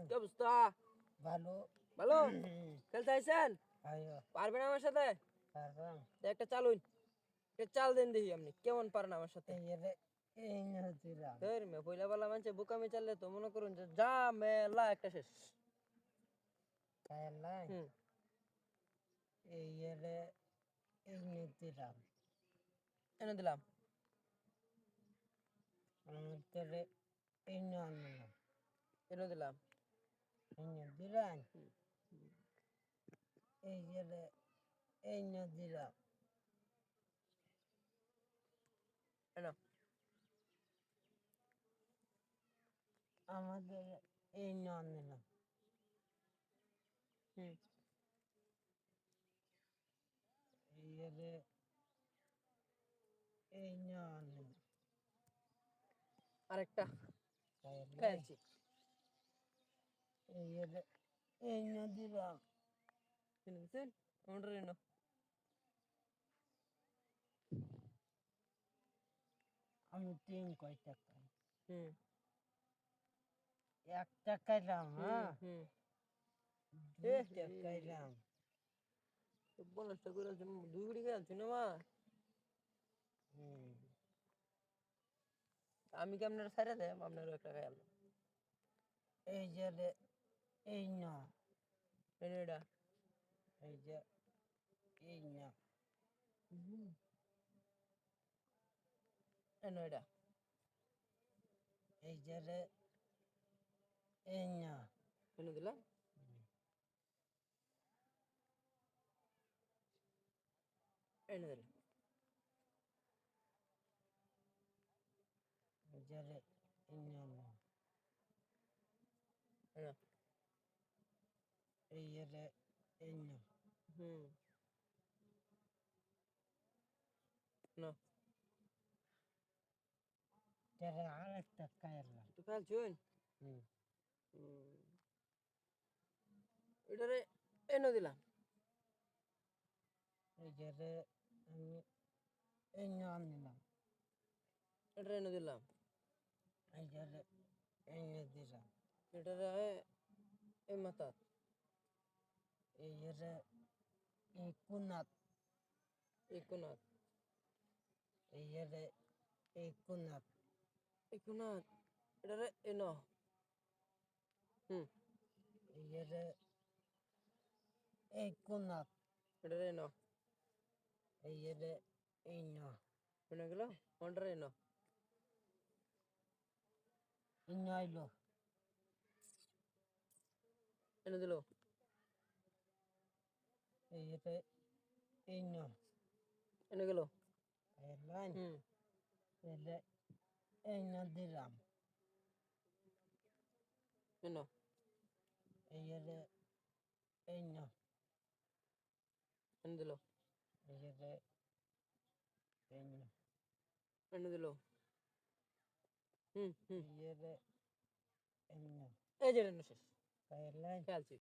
কি অবস্থা? ভালো। ভালো? খেলতে আইছেন? আইও পারবেন আমার সাথে? পারবাম। তো একটা চালুন। একটা চাল দেন দেখি আপনি কেমন পারেন আমার সাথে। এই রে এই নদিলাম ধর মে পয়লা বালা মানছে বোকামি চাললে তো মনে করুন যে যা মেলা একটা শেষ। খাইলাই হুম এই রে এই নদিলাম এনে দিলাম। আমাদের এই নদিলাম এনে দিলাম। এই নদিলাম হুম, এই রে এই নদিলাম এনো। আমাদের এই নদিলাম হুম এই রে এই নদিলাম আরেকটা খাইলাই খেলছি। এই রে এই নদিলাম এনে দিছেন? অর্ডার এনো। আমি তিন কয় টাকা হুম একটা খাইলাম হুম হ্যাঁ হুম দুইটা খাইলাম বনসটা করে দুই গুড়ি খেলছি না মা। হুম আমি কি আপনার সাইডে দেয় আপনারও একটা খেয়াল এই যে এই না এনে এটা। এই যে এই না এনো এটা। এই যে এই না এনে দিলাম। এনে দিলাম। এই যে এই না এনো। এই যে এই না হুম না তারা আরেকটা খাইলাম তো খেলছুন। হুম এটারে এনে দিলাম। এই যে আমি এই না নিলাম এটা এনে দিলাম। এই যে এই না দিলাম এটারে এই মাথা। এই যে এই কুনাত এই কোনাত। এই যে এই কুনাত এই কোনাত। এটারে এন। হুম এই যে এই কুনাত এটারে এন। এই যে এই না এনে গেল অন্ডারে এন। এই না আইলো এনে দিল। এই যে এই না এনে গেল। খাইলাম হুম এই যে এই না দিলাম এন। এই যে এই না এনে দিল। এই যে এই না এনে দিল। হুম হুম এই যে এই না এই যে এনে শেষ খাইলাম খেলছি।